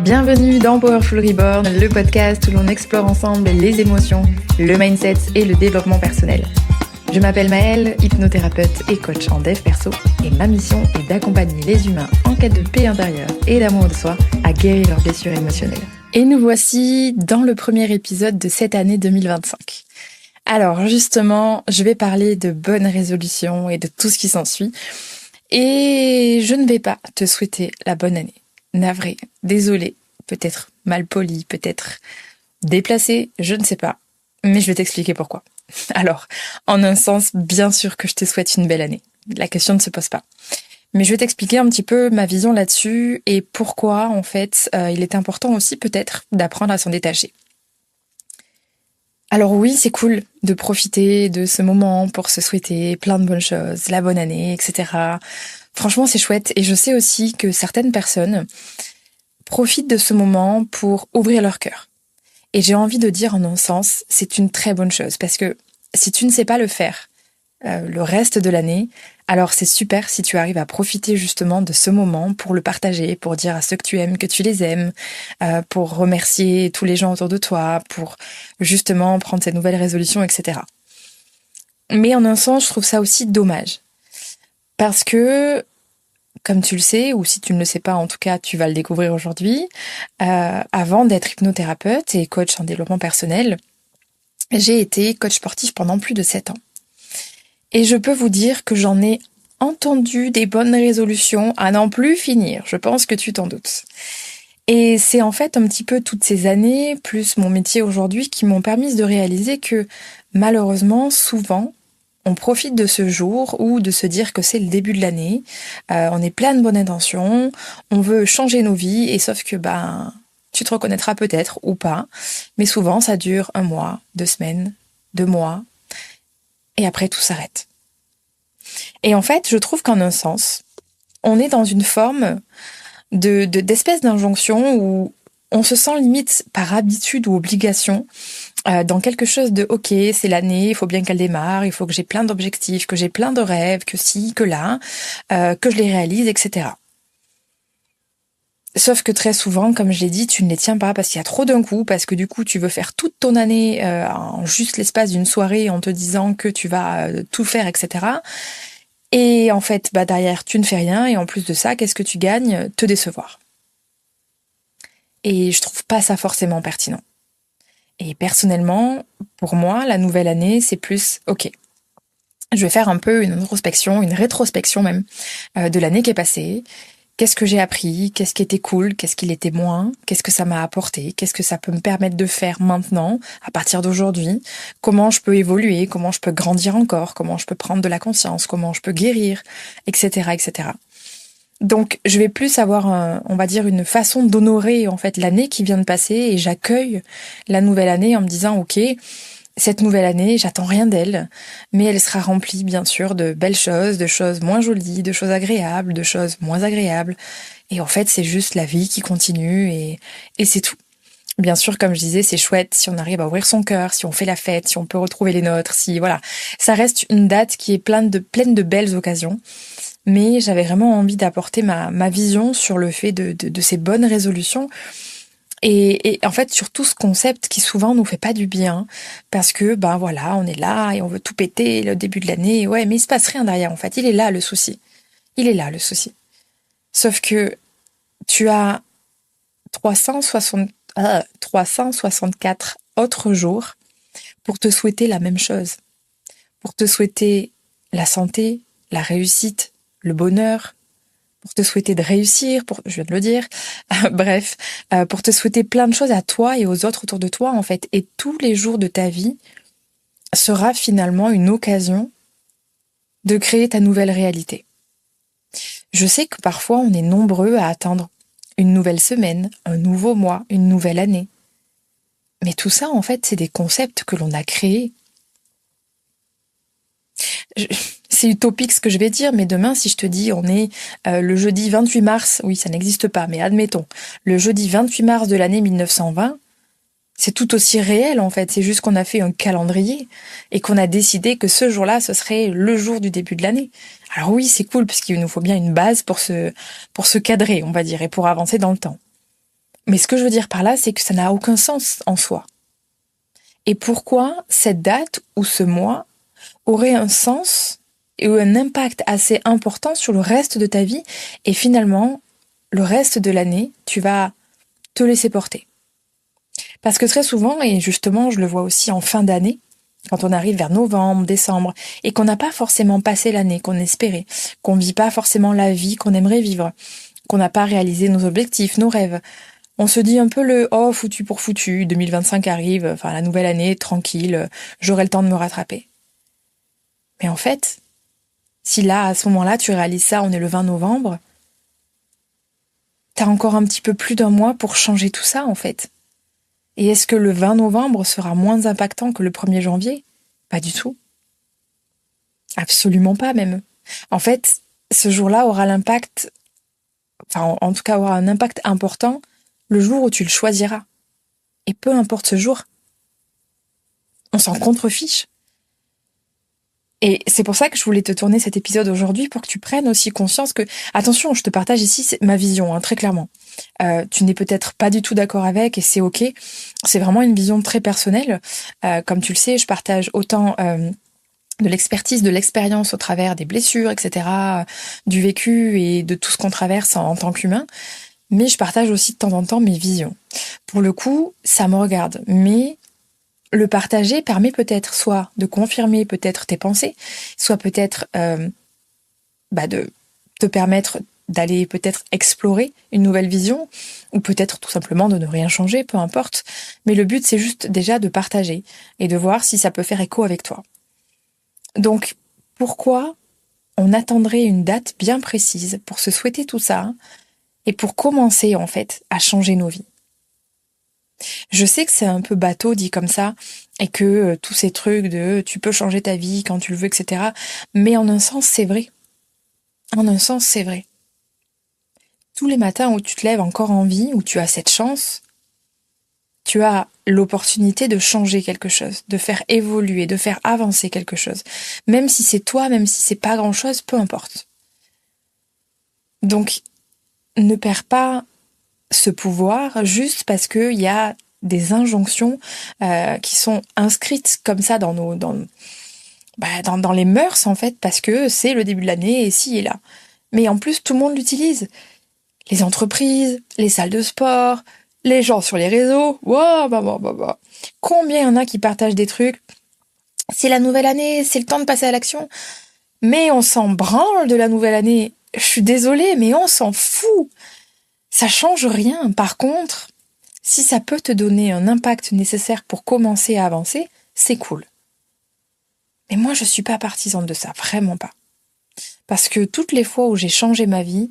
Bienvenue dans Powerful Reborn, le podcast où l'on explore ensemble les émotions, le mindset et le développement personnel. Je m'appelle Maëlle, hypnothérapeute et coach en dev perso, et ma mission est d'accompagner les humains en quête de paix intérieure et d'amour de soi à guérir leurs blessures émotionnelles. Et nous voici dans le premier épisode de cette année 2025. Alors justement, je vais parler de bonnes résolutions et de tout ce qui s'ensuit. Et je ne vais pas te souhaiter la bonne année. Navré, désolé, peut-être mal poli, peut-être déplacé, je ne sais pas. Mais je vais t'expliquer pourquoi. Alors, en un sens, bien sûr que je te souhaite une belle année. La question ne se pose pas. Mais je vais t'expliquer un petit peu ma vision là-dessus et pourquoi, en fait, il est important aussi peut-être d'apprendre à s'en détacher. Alors oui, c'est cool de profiter de ce moment pour se souhaiter plein de bonnes choses, la bonne année, etc. Franchement, c'est chouette. Et je sais aussi que certaines personnes profitent de ce moment pour ouvrir leur cœur. Et j'ai envie de dire en un sens, c'est une très bonne chose. Parce que si tu ne sais pas le faire le reste de l'année, alors c'est super si tu arrives à profiter justement de ce moment pour le partager, pour dire à ceux que tu aimes que tu les aimes, pour remercier tous les gens autour de toi, pour justement prendre ces nouvelles résolutions, etc. Mais en un sens, je trouve ça aussi dommage. Parce que, comme tu le sais, ou si tu ne le sais pas, en tout cas, tu vas le découvrir aujourd'hui, avant d'être hypnothérapeute et coach en développement personnel, j'ai été coach sportif pendant plus de 7 ans. Et je peux vous dire que j'en ai entendu des bonnes résolutions à n'en plus finir. Je pense que tu t'en doutes. Et c'est en fait un petit peu toutes ces années, plus mon métier aujourd'hui, qui m'ont permis de réaliser que malheureusement, souvent, on profite de ce jour ou de se dire que c'est le début de l'année. On est plein de bonnes intentions, on veut changer nos vies, et sauf que tu te reconnaîtras peut-être ou pas. Mais souvent, ça dure 1 mois, 2 semaines, 2 mois. Et après, tout s'arrête. Et en fait, je trouve qu'en un sens, on est dans une forme d'espèce d'injonction où on se sent limite par habitude ou obligation dans quelque chose de « ok, c'est l'année, il faut bien qu'elle démarre, il faut que j'ai plein d'objectifs, que j'ai plein de rêves, que ci, que là, que je les réalise, etc. » Sauf que très souvent, comme je l'ai dit, tu ne les tiens pas parce qu'il y a trop d'un coup, parce que du coup, tu veux faire toute ton année en juste l'espace d'une soirée en te disant que tu vas tout faire, etc. Et en fait, derrière, tu ne fais rien et en plus de ça, qu'est-ce que tu gagnes? Te décevoir. Et je trouve pas ça forcément pertinent. Et personnellement, pour moi, la nouvelle année, c'est plus, ok, je vais faire un peu une introspection, une rétrospection même, de l'année qui est passée. Qu'est-ce que j'ai appris? Qu'est-ce qui était cool? Qu'est-ce qui l'était moins? Qu'est-ce que ça m'a apporté? Qu'est-ce que ça peut me permettre de faire maintenant, à partir d'aujourd'hui? Comment je peux évoluer? Comment je peux grandir encore? Comment je peux prendre de la conscience? Comment je peux guérir? Etc., etc. Donc, je vais plus avoir, on va dire, une façon d'honorer en fait l'année qui vient de passer et j'accueille la nouvelle année en me disant, ok, cette nouvelle année, j'attends rien d'elle, mais elle sera remplie bien sûr de belles choses, de choses moins jolies, de choses agréables, de choses moins agréables. Et en fait, c'est juste la vie qui continue et c'est tout. Bien sûr, comme je disais, c'est chouette si on arrive à ouvrir son cœur, si on fait la fête, si on peut retrouver les nôtres, si voilà. Ça reste une date qui est pleine de belles occasions. Mais j'avais vraiment envie d'apporter ma vision sur le fait de ces bonnes résolutions. Et en fait, sur tout ce concept qui souvent nous fait pas du bien, parce que, voilà, on est là et on veut tout péter le début de l'année, ouais, mais il se passe rien derrière, en fait. Il est là, le souci. Il est là, le souci. Sauf que tu as 364 autres jours pour te souhaiter la même chose. Pour te souhaiter la santé, la réussite, le bonheur, pour te souhaiter de réussir, je viens de le dire, bref, pour te souhaiter plein de choses à toi et aux autres autour de toi, en fait. Et tous les jours de ta vie sera finalement une occasion de créer ta nouvelle réalité. Je sais que parfois on est nombreux à attendre une nouvelle semaine, un nouveau mois, une nouvelle année. Mais tout ça, en fait, c'est des concepts que l'on a créés. C'est utopique ce que je vais dire, mais demain, si je te dis on est le jeudi 28 mars, oui, ça n'existe pas, mais admettons, le jeudi 28 mars de l'année 1920, c'est tout aussi réel en fait, c'est juste qu'on a fait un calendrier et qu'on a décidé que ce jour-là, ce serait le jour du début de l'année. Alors oui, c'est cool, parce qu'il nous faut bien une base pour se cadrer, on va dire, et pour avancer dans le temps. Mais ce que je veux dire par là, c'est que ça n'a aucun sens en soi. Et pourquoi cette date ou ce mois aurait un sens et un impact assez important sur le reste de ta vie, et finalement, le reste de l'année, tu vas te laisser porter. Parce que très souvent, et justement je le vois aussi en fin d'année, quand on arrive vers novembre, décembre, et qu'on n'a pas forcément passé l'année qu'on espérait, qu'on vit pas forcément la vie qu'on aimerait vivre, qu'on n'a pas réalisé nos objectifs, nos rêves, on se dit un peu le oh foutu pour foutu, 2025 arrive, enfin la nouvelle année, tranquille, j'aurai le temps de me rattraper. Mais en fait, si là, à ce moment-là, tu réalises ça, on est le 20 novembre, t'as encore un petit peu plus d'un mois pour changer tout ça, en fait. Et est-ce que le 20 novembre sera moins impactant que le 1er janvier? Pas du tout. Absolument pas, même. En fait, ce jour-là aura l'impact, enfin, en tout cas, aura un impact important le jour où tu le choisiras. Et peu importe ce jour, on s'en contrefiche. Et c'est pour ça que je voulais te tourner cet épisode aujourd'hui, pour que tu prennes aussi conscience que, attention, je te partage ici ma vision, très clairement. Tu n'es peut-être pas du tout d'accord avec, et c'est ok. C'est vraiment une vision très personnelle. Comme tu le sais, je partage autant de l'expertise, de l'expérience au travers des blessures, etc., du vécu et de tout ce qu'on traverse en tant qu'humain. Mais je partage aussi de temps en temps mes visions. Pour le coup, ça me regarde. Mais le partager permet peut-être soit de confirmer peut-être tes pensées, soit peut-être de te permettre d'aller peut-être explorer une nouvelle vision, ou peut-être tout simplement de ne rien changer, peu importe. Mais le but, c'est juste déjà de partager et de voir si ça peut faire écho avec toi. Donc, pourquoi on attendrait une date bien précise pour se souhaiter tout ça et pour commencer en fait à changer nos vies? Je sais que c'est un peu bateau dit comme ça, et que tous ces trucs de tu peux changer ta vie quand tu le veux, etc. Mais en un sens, c'est vrai. En un sens, c'est vrai. Tous les matins où tu te lèves encore en vie, où tu as cette chance, tu as l'opportunité de changer quelque chose, de faire évoluer, de faire avancer quelque chose. Même si c'est toi, même si c'est pas grand-chose, peu importe. Donc, ne perds pas ce pouvoir juste parce qu'il y a des injonctions qui sont inscrites comme ça dans les mœurs, en fait, parce que c'est le début de l'année et ci et là. Mais en plus, tout le monde l'utilise. Les entreprises, les salles de sport, les gens sur les réseaux. Wow, bah. Combien il y en a qui partagent des trucs? C'est la nouvelle année, c'est le temps de passer à l'action. Mais on s'en branle de la nouvelle année. Je suis désolée, mais on s'en fout. Ça change rien. Par contre, si ça peut te donner un impact nécessaire pour commencer à avancer, c'est cool. Mais moi, je suis pas partisane de ça, vraiment pas. Parce que toutes les fois où j'ai changé ma vie,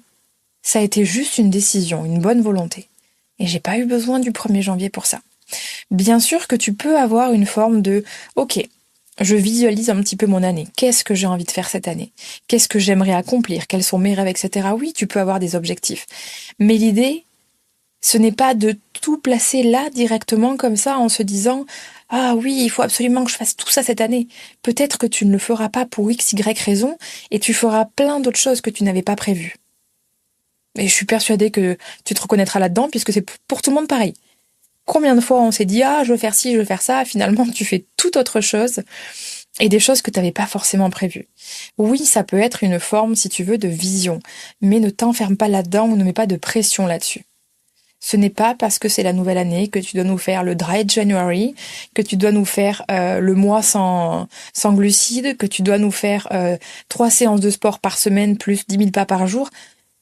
ça a été juste une décision, une bonne volonté. Et j'ai pas eu besoin du 1er janvier pour ça. Bien sûr que tu peux avoir une forme de « Ok, je visualise un petit peu mon année. Qu'est-ce que j'ai envie de faire cette année? Qu'est-ce que j'aimerais accomplir? Quels sont mes rêves, etc. » Oui, tu peux avoir des objectifs. Mais l'idée, ce n'est pas de tout placer là directement comme ça en se disant « Ah oui, il faut absolument que je fasse tout ça cette année. » Peut-être que tu ne le feras pas pour X, Y raison, et tu feras plein d'autres choses que tu n'avais pas prévues. Et je suis persuadée que tu te reconnaîtras là-dedans, puisque c'est pour tout le monde pareil. Combien de fois on s'est dit « Ah, je veux faire ci, je veux faire ça », finalement tu fais toute autre chose, et des choses que tu n'avais pas forcément prévues. Oui, ça peut être une forme, si tu veux, de vision, mais ne t'enferme pas là-dedans ou ne mets pas de pression là-dessus. Ce n'est pas parce que c'est la nouvelle année que tu dois nous faire le Dry January, que tu dois nous faire le mois sans glucides, que tu dois nous faire 3 séances de sport par semaine plus 10 000 pas par jour.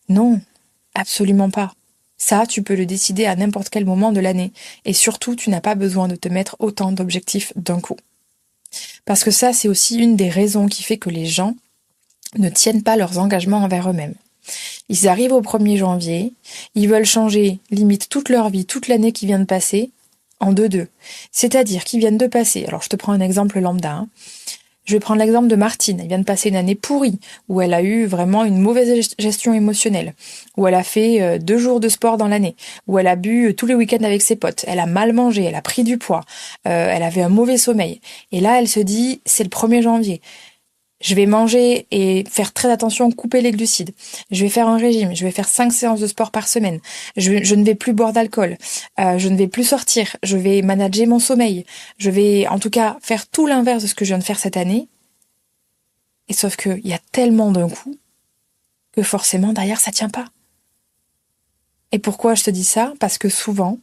Non, absolument pas. Ça, tu peux le décider à n'importe quel moment de l'année. Et surtout, tu n'as pas besoin de te mettre autant d'objectifs d'un coup. Parce que ça, c'est aussi une des raisons qui fait que les gens ne tiennent pas leurs engagements envers eux-mêmes. Ils arrivent au 1er janvier, ils veulent changer limite toute leur vie, toute l'année qui vient de passer, en 2-2. C'est-à-dire qu'ils viennent de passer, alors je te prends un exemple lambda, Je vais prendre l'exemple de Martine, elle vient de passer une année pourrie, où elle a eu vraiment une mauvaise gestion émotionnelle, où elle a fait 2 jours de sport dans l'année, où elle a bu tous les week-ends avec ses potes, elle a mal mangé, elle a pris du poids, elle avait un mauvais sommeil. Et là, elle se dit, c'est le 1er janvier. Je vais manger et faire très attention, couper les glucides. Je vais faire un régime. Je vais faire 5 séances de sport par semaine. Je ne vais plus boire d'alcool. Je ne vais plus sortir. Je vais manager mon sommeil. Je vais, en tout cas, faire tout l'inverse de ce que je viens de faire cette année. Et sauf qu'il y a tellement d'un coup que forcément, derrière, ça tient pas. Et pourquoi je te dis ça? Parce que souvent,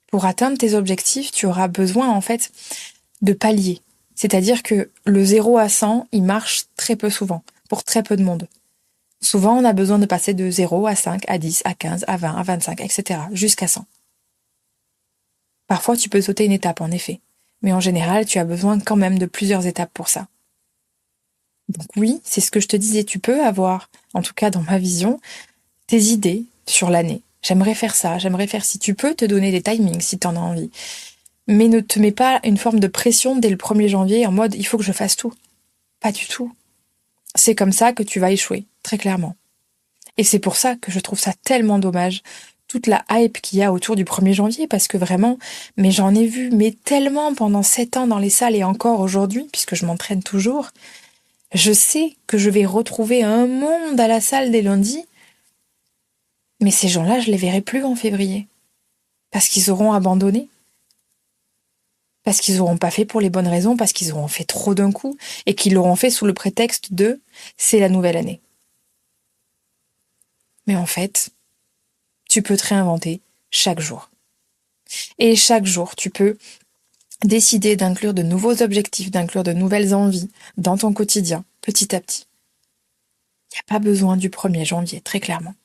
pour atteindre tes objectifs, tu auras besoin, en fait, de paliers. C'est-à-dire que le 0 à 100, il marche très peu souvent, pour très peu de monde. Souvent, on a besoin de passer de 0 à 5, à 10, à 15, à 20, à 25, etc., jusqu'à 100. Parfois, tu peux sauter une étape, en effet. Mais en général, tu as besoin quand même de plusieurs étapes pour ça. Donc oui, c'est ce que je te disais, tu peux avoir, en tout cas dans ma vision, tes idées sur l'année. J'aimerais faire ça, j'aimerais faire ci. Tu peux te donner des timings si tu en as envie. Mais ne te mets pas une forme de pression dès le 1er janvier en mode il faut que je fasse tout. Pas du tout. C'est comme ça que tu vas échouer, très clairement. Et c'est pour ça que je trouve ça tellement dommage, toute la hype qu'il y a autour du 1er janvier, parce que vraiment, mais j'en ai vu, mais tellement pendant 7 ans dans les salles et encore aujourd'hui, puisque je m'entraîne toujours, je sais que je vais retrouver un monde à la salle dès lundi, mais ces gens-là, je les verrai plus en février. Parce qu'ils auront abandonné. Parce qu'ils n'auront pas fait pour les bonnes raisons, parce qu'ils auront fait trop d'un coup, et qu'ils l'auront fait sous le prétexte de « c'est la nouvelle année ». Mais en fait, tu peux te réinventer chaque jour. Et chaque jour, tu peux décider d'inclure de nouveaux objectifs, d'inclure de nouvelles envies dans ton quotidien, petit à petit. Il n'y a pas besoin du 1er janvier, très clairement.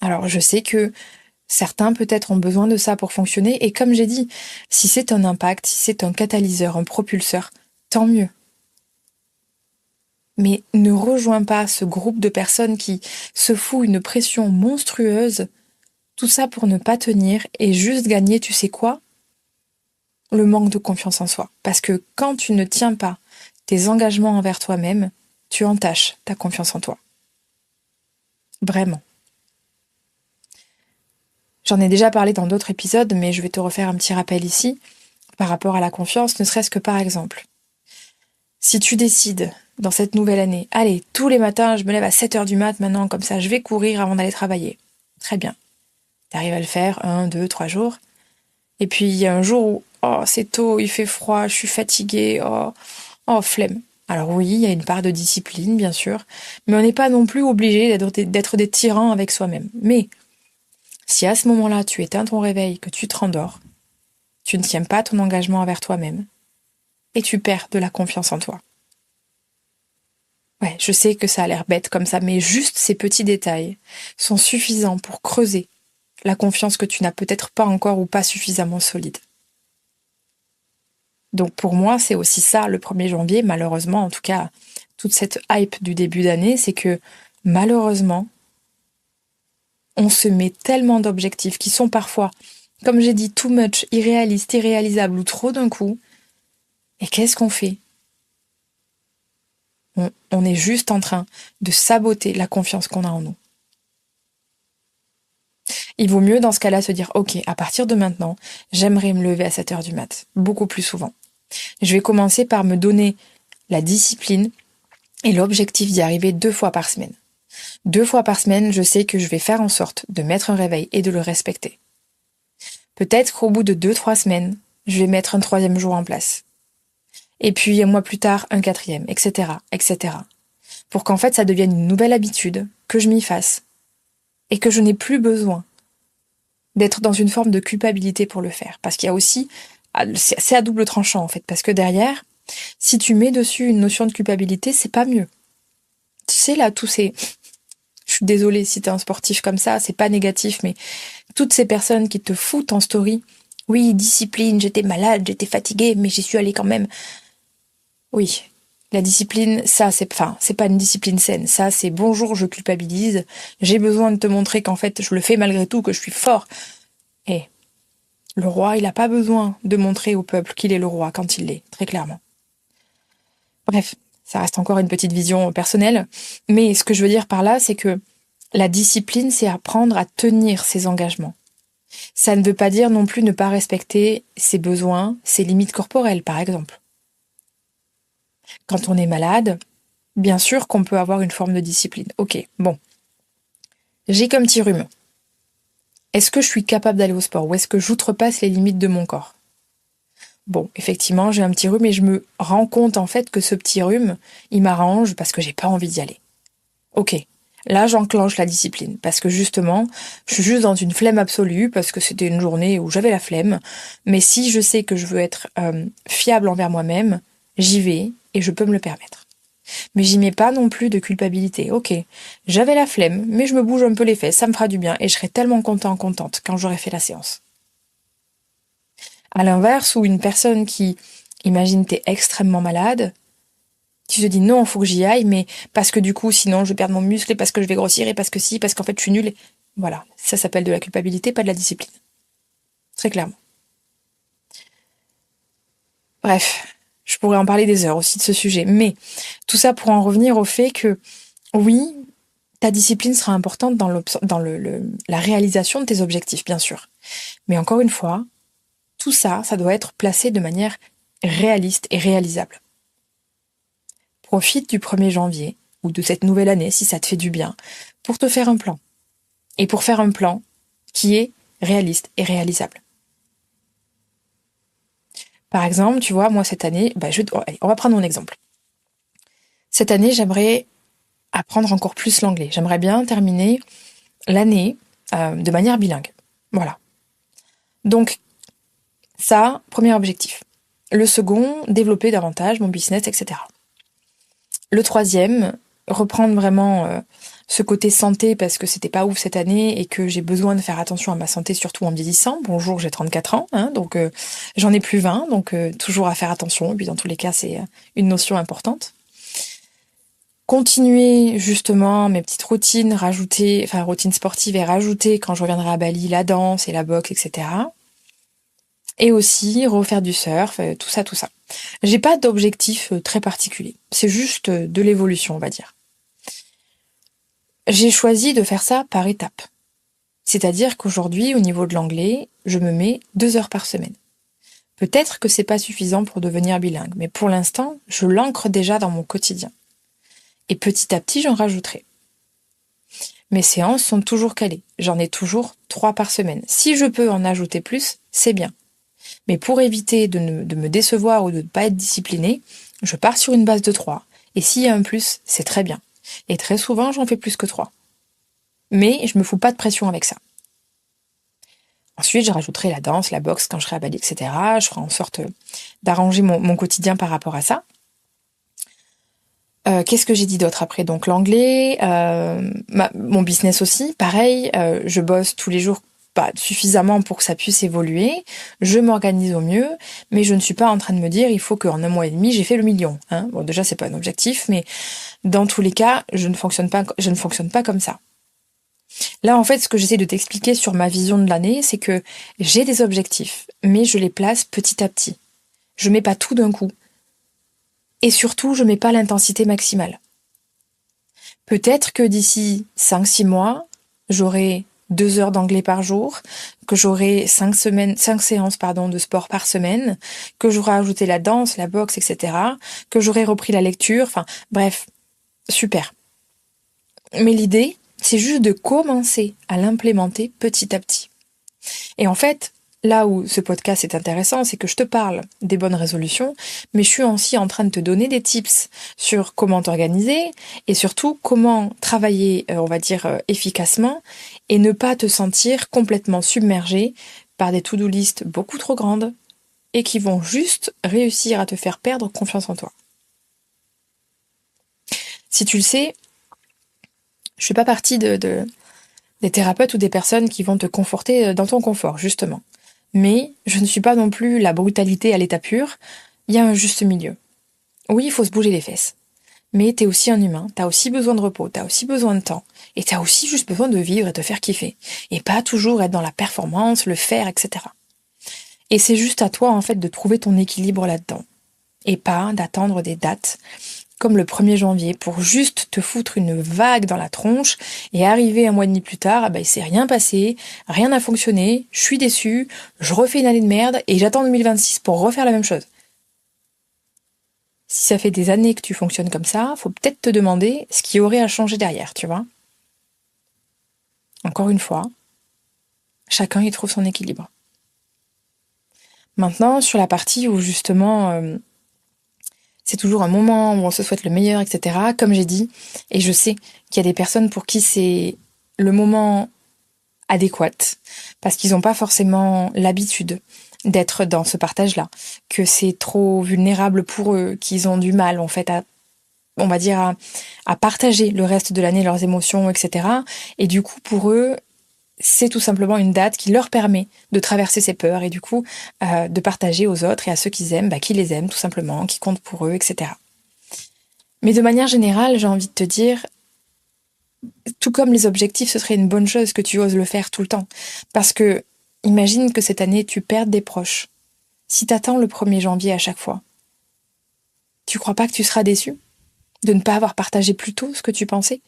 Alors, je sais que certains peut-être ont besoin de ça pour fonctionner, et comme j'ai dit, si c'est un impact, si c'est un catalyseur, un propulseur, tant mieux. Mais ne rejoins pas ce groupe de personnes qui se fout une pression monstrueuse, tout ça pour ne pas tenir et juste gagner, tu sais quoi? Le manque de confiance en soi. Parce que quand tu ne tiens pas tes engagements envers toi-même, tu entaches ta confiance en toi. Vraiment. J'en ai déjà parlé dans d'autres épisodes, mais je vais te refaire un petit rappel ici, par rapport à la confiance, ne serait-ce que par exemple. Si tu décides, dans cette nouvelle année, allez, tous les matins, je me lève à 7h du mat maintenant, comme ça, je vais courir avant d'aller travailler. Très bien. T'arrives à le faire 1, 2, 3 jours. Et puis, il y a un jour où, oh, c'est tôt, il fait froid, je suis fatiguée, oh, flemme. Alors oui, il y a une part de discipline, bien sûr, mais on n'est pas non plus obligé d'être des tyrans avec soi-même. Mais, si à ce moment-là, tu éteins ton réveil, que tu te rendors, tu ne tiens pas ton engagement envers toi-même, et tu perds de la confiance en toi. Ouais, je sais que ça a l'air bête comme ça, mais juste ces petits détails sont suffisants pour creuser la confiance que tu n'as peut-être pas encore ou pas suffisamment solide. Donc pour moi, c'est aussi ça le 1er janvier, malheureusement, en tout cas, toute cette hype du début d'année, c'est que malheureusement, on se met tellement d'objectifs qui sont parfois, comme j'ai dit, too much, irréalistes, irréalisables ou trop d'un coup. Et qu'est-ce qu'on fait? On est juste en train de saboter la confiance qu'on a en nous. Il vaut mieux dans ce cas-là se dire « Ok, à partir de maintenant, j'aimerais me lever à 7h du mat, beaucoup plus souvent. Je vais commencer par me donner la discipline et l'objectif d'y arriver 2 fois par semaine. 2 fois par semaine, je sais que je vais faire en sorte de mettre un réveil et de le respecter. Peut-être qu'au bout de 2-3 semaines, je vais mettre un 3e jour en place. Et puis un mois plus tard, un 4e, etc., etc. Pour qu'en fait ça devienne une nouvelle habitude, que je m'y fasse, et que je n'ai plus besoin d'être dans une forme de culpabilité pour le faire. Parce qu'il y a aussi, c'est à double tranchant en fait, parce que derrière, si tu mets dessus une notion de culpabilité, c'est pas mieux. Tu sais là, tous ces... Je suis désolée si t'es un sportif comme ça, c'est pas négatif, mais toutes ces personnes qui te foutent en story, oui, discipline, j'étais malade, j'étais fatiguée, mais j'y suis allée quand même. Oui, la discipline, ça, c'est pas une discipline saine. Ça, c'est bonjour, je culpabilise. J'ai besoin de te montrer qu'en fait, je le fais malgré tout, que je suis fort. Et le roi, il a pas besoin de montrer au peuple qu'il est le roi quand il l'est, très clairement. Bref, ça reste encore une petite vision personnelle. Mais ce que je veux dire par là, c'est que la discipline, c'est apprendre à tenir ses engagements. Ça ne veut pas dire non plus ne pas respecter ses besoins, ses limites corporelles, par exemple. Quand on est malade, bien sûr qu'on peut avoir une forme de discipline. Ok, bon. J'ai comme petit rhume. Est-ce que je suis capable d'aller au sport ou est-ce que j'outrepasse les limites de mon corps? Bon, effectivement, j'ai un petit rhume et je me rends compte en fait que ce petit rhume, il m'arrange parce que j'ai pas envie d'y aller. Ok, là j'enclenche la discipline parce que justement, je suis juste dans une flemme absolue parce que c'était une journée où j'avais la flemme. Mais si je sais que je veux être fiable envers moi-même, j'y vais et je peux me le permettre. Mais j'y mets pas non plus de culpabilité. Ok, j'avais la flemme, mais je me bouge un peu les fesses, ça me fera du bien et je serai tellement contente quand j'aurai fait la séance. À l'inverse, ou une personne qui, imagine, t'es extrêmement malade, tu te dis non, il faut que j'y aille, mais parce que du coup, sinon je vais perdre mon muscle et parce que je vais grossir et parce que si, parce qu'en fait je suis nulle. Voilà, ça s'appelle de la culpabilité, pas de la discipline. Très clairement. Bref, je pourrais en parler des heures aussi de ce sujet, mais tout ça pour en revenir au fait que oui, ta discipline sera importante dans la réalisation de tes objectifs, bien sûr. Mais encore une fois, tout ça, ça doit être placé de manière réaliste et réalisable. Profite du 1er janvier ou de cette nouvelle année, si ça te fait du bien, pour te faire un plan. Et pour faire un plan qui est réaliste et réalisable. Par exemple, tu vois, moi cette année, allez, on va prendre mon exemple. Cette année, j'aimerais apprendre encore plus l'anglais. J'aimerais bien terminer l'année de manière bilingue. Voilà. Donc, ça, premier objectif. Le second, développer davantage mon business, etc. Le troisième, reprendre vraiment ce côté santé parce que c'était pas ouf cette année et que j'ai besoin de faire attention à ma santé, surtout en vieillissant. Bonjour, j'ai 34 ans, hein, donc j'en ai plus 20, donc toujours à faire attention. Et puis dans tous les cas, c'est une notion importante. Continuer justement mes petites routines, routines sportives et rajouter quand je reviendrai à Bali la danse et la boxe, etc. Et aussi refaire du surf, tout ça, tout ça. J'ai pas d'objectif très particulier. C'est juste de l'évolution, on va dire. J'ai choisi de faire ça par étapes. C'est-à-dire qu'aujourd'hui, au niveau de l'anglais, je me mets 2 heures par semaine. Peut-être que c'est pas suffisant pour devenir bilingue, mais pour l'instant, je l'ancre déjà dans mon quotidien. Et petit à petit, j'en rajouterai. Mes séances sont toujours calées. J'en ai toujours 3 par semaine. Si je peux en ajouter plus, c'est bien. Mais pour éviter de me décevoir ou de ne pas être disciplinée, je pars sur une base de 3. Et s'il y a un plus, c'est très bien. Et très souvent, j'en fais plus que 3. Mais je me fous pas de pression avec ça. Ensuite, je rajouterai la danse, la boxe quand je serai à Bali, etc. Je ferai en sorte d'arranger mon quotidien par rapport à ça. Qu'est-ce que j'ai dit d'autre après? Donc l'anglais, mon business aussi, pareil, je bosse tous les jours pas suffisamment pour que ça puisse évoluer. Je m'organise au mieux, mais je ne suis pas en train de me dire il faut qu'en 1 mois et demi j'ai fait le million. Hein. Bon, déjà c'est pas un objectif, mais dans tous les cas, je ne fonctionne pas comme ça. Là, en fait, ce que j'essaie de t'expliquer sur ma vision de l'année, c'est que j'ai des objectifs, mais je les place petit à petit. Je mets pas tout d'un coup. Et surtout, je mets pas l'intensité maximale. Peut-être que d'ici 5-6 mois, j'aurai 2 heures d'anglais par jour, que j'aurai 5 séances de sport par semaine, que j'aurai ajouté la danse, la boxe, etc., que j'aurai repris la lecture, enfin, bref, super. Mais l'idée, c'est juste de commencer à l'implémenter petit à petit. Et en fait, là où ce podcast est intéressant, c'est que je te parle des bonnes résolutions, mais je suis aussi en train de te donner des tips sur comment t'organiser et surtout comment travailler, on va dire, efficacement et ne pas te sentir complètement submergé par des to-do list beaucoup trop grandes et qui vont juste réussir à te faire perdre confiance en toi. Si tu le sais, je fais pas partie des thérapeutes ou des personnes qui vont te conforter dans ton confort, justement. Mais je ne suis pas non plus la brutalité à l'état pur, il y a un juste milieu. Oui, il faut se bouger les fesses. Mais t'es aussi un humain, t'as aussi besoin de repos, t'as aussi besoin de temps, et t'as aussi juste besoin de vivre et te faire kiffer. Et pas toujours être dans la performance, le faire, etc. Et c'est juste à toi, en fait, de trouver ton équilibre là-dedans. Et pas d'attendre des dates comme le 1er janvier pour juste te foutre une vague dans la tronche et arriver 1 mois et demi plus tard, il s'est rien passé, rien n'a fonctionné, je suis déçue, je refais une année de merde et j'attends 2026 pour refaire la même chose. Si ça fait des années que tu fonctionnes comme ça, faut peut-être te demander ce qu'il y aurait à changer derrière, tu vois. Encore une fois, chacun y trouve son équilibre. Maintenant, sur la partie où justement c'est toujours un moment où on se souhaite le meilleur, etc. Comme j'ai dit, et je sais qu'il y a des personnes pour qui c'est le moment adéquat, parce qu'ils n'ont pas forcément l'habitude d'être dans ce partage-là, que c'est trop vulnérable pour eux, qu'ils ont du mal en fait à, on va dire, à partager le reste de l'année leurs émotions, etc. Et du coup, pour eux, c'est tout simplement une date qui leur permet de traverser ces peurs et du coup de partager aux autres et à ceux qu'ils aiment, qui les aiment tout simplement, qui comptent pour eux, etc. Mais de manière générale, j'ai envie de te dire, tout comme les objectifs, ce serait une bonne chose que tu oses le faire tout le temps. Parce que, imagine que cette année, tu perdes des proches. Si t'attends le 1er janvier à chaque fois, tu crois pas que tu seras déçu de ne pas avoir partagé plus tôt ce que tu pensais?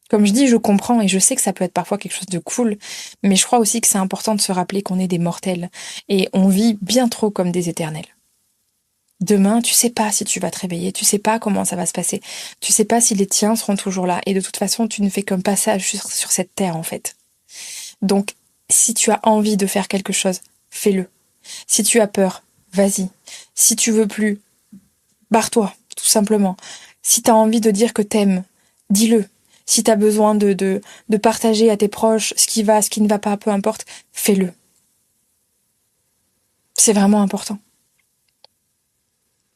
Comme je dis, je comprends et je sais que ça peut être parfois quelque chose de cool, mais je crois aussi que c'est important de se rappeler qu'on est des mortels et on vit bien trop comme des éternels. Demain, tu sais pas si tu vas te réveiller, tu sais pas comment ça va se passer, tu sais pas si les tiens seront toujours là, et de toute façon, tu ne fais qu'un passage sur cette terre, en fait. Donc, si tu as envie de faire quelque chose, fais-le. Si tu as peur, vas-y. Si tu veux plus, barre-toi, tout simplement. Si t'as envie de dire que t'aimes, dis-le. Si t'as besoin de partager à tes proches ce qui va, ce qui ne va pas, peu importe, fais-le. C'est vraiment important.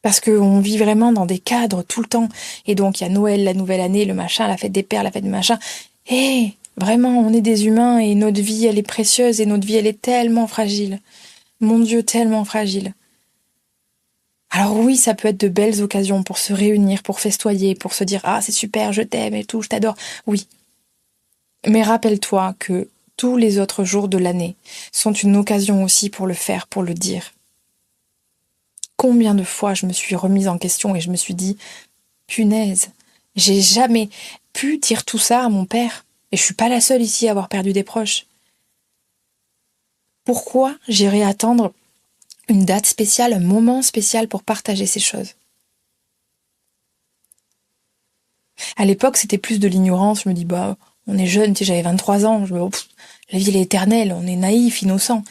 Parce qu'on vit vraiment dans des cadres tout le temps. Et donc, il y a Noël, la nouvelle année, le machin, la fête des pères, la fête du machin. Eh, vraiment, on est des humains et notre vie, elle est précieuse et notre vie, elle est tellement fragile. Mon Dieu, tellement fragile. Alors oui, ça peut être de belles occasions pour se réunir, pour festoyer, pour se dire «Ah, c'est super, je t'aime et tout, je t'adore». Oui. Mais rappelle-toi que tous les autres jours de l'année sont une occasion aussi pour le faire, pour le dire. Combien de fois je me suis remise en question et je me suis dit punaise, j'ai jamais pu dire tout ça à mon père. Et je suis pas la seule ici à avoir perdu des proches. Pourquoi j'irais attendre une date spéciale, un moment spécial pour partager ces choses? À l'époque, c'était plus de l'ignorance. Je me dis, on est jeune, tu sais, j'avais 23 ans. La vie, elle est éternelle. On est naïf, innocent.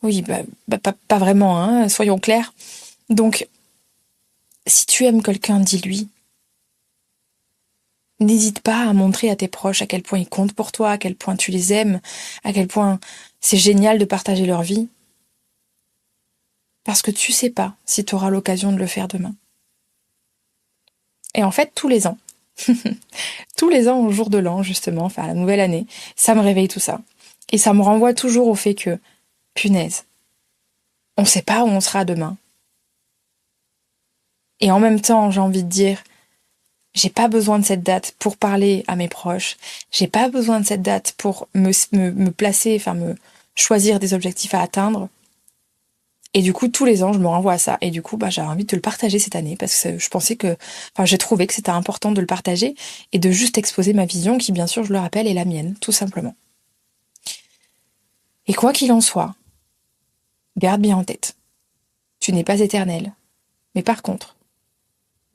Oui, pas vraiment, hein, soyons clairs. Donc, si tu aimes quelqu'un, dis-lui. N'hésite pas à montrer à tes proches à quel point ils comptent pour toi, à quel point tu les aimes, à quel point c'est génial de partager leur vie. Parce que tu sais pas si tu auras l'occasion de le faire demain. Et en fait, tous les ans au jour de l'an, justement, enfin à la nouvelle année, ça me réveille tout ça. Et ça me renvoie toujours au fait que, punaise, on sait pas où on sera demain. Et en même temps, j'ai envie de dire, j'ai pas besoin de cette date pour parler à mes proches. J'ai pas besoin de cette date pour me placer, enfin me choisir des objectifs à atteindre. Et du coup, tous les ans, je me renvoie à ça. Et du coup, j'avais envie de te le partager cette année parce que je pensais que, enfin, j'ai trouvé que c'était important de le partager et de juste exposer ma vision qui, bien sûr, je le rappelle, est la mienne, tout simplement. Et quoi qu'il en soit, garde bien en tête, tu n'es pas éternel. Mais par contre,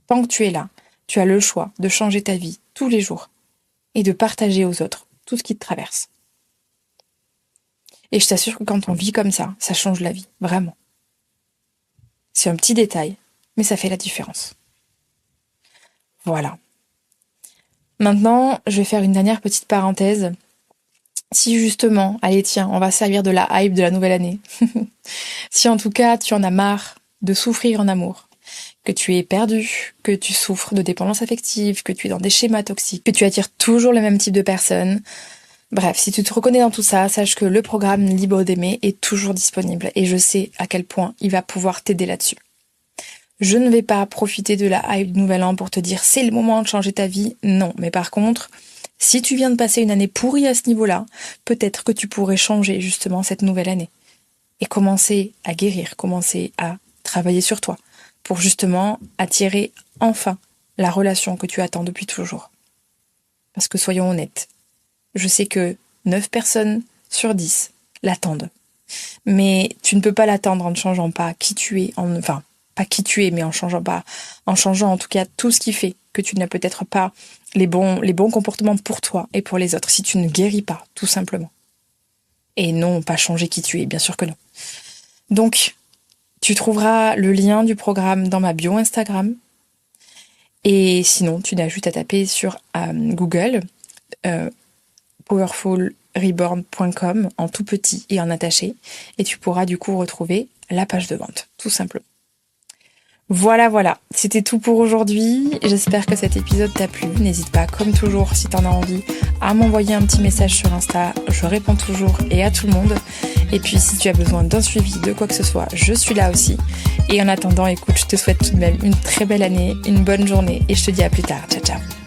tant que tu es là, tu as le choix de changer ta vie tous les jours et de partager aux autres tout ce qui te traverse. Et je t'assure que quand on vit comme ça change la vie, vraiment. C'est un petit détail, mais ça fait la différence. Voilà. Maintenant, je vais faire une dernière petite parenthèse. Si justement, allez tiens, on va servir de la hype de la nouvelle année. Si en tout cas tu en as marre de souffrir en amour, que tu es perdu, que tu souffres de dépendance affective, que tu es dans des schémas toxiques, que tu attires toujours le même type de personnes, bref, si tu te reconnais dans tout ça, sache que le programme Libre d'aimer est toujours disponible et je sais à quel point il va pouvoir t'aider là-dessus. Je ne vais pas profiter de la hype du nouvel an pour te dire c'est le moment de changer ta vie, non, mais par contre, si tu viens de passer une année pourrie à ce niveau-là, peut-être que tu pourrais changer justement cette nouvelle année et commencer à guérir, commencer à travailler sur toi pour justement attirer enfin la relation que tu attends depuis toujours. Parce que soyons honnêtes, je sais que 9 personnes sur 10 l'attendent. Mais tu ne peux pas l'attendre en ne changeant pas qui tu es, enfin, pas qui tu es, mais en changeant en tout cas tout ce qui fait que tu n'as peut-être pas les bons comportements pour toi et pour les autres, si tu ne guéris pas, tout simplement. Et non, pas changer qui tu es, bien sûr que non. Donc, tu trouveras le lien du programme dans ma bio Instagram. Et sinon, tu n'as juste à taper sur Google powerfulreborn.com en tout petit et en attaché. Et tu pourras du coup retrouver la page de vente, tout simplement. Voilà, c'était tout pour aujourd'hui. J'espère que cet épisode t'a plu. N'hésite pas, comme toujours, si t'en as envie, à m'envoyer un petit message sur Insta. Je réponds toujours et à tout le monde. Et puis, si tu as besoin d'un suivi, de quoi que ce soit, je suis là aussi. Et en attendant, écoute, je te souhaite tout de même une très belle année, une bonne journée et je te dis à plus tard. Ciao, ciao.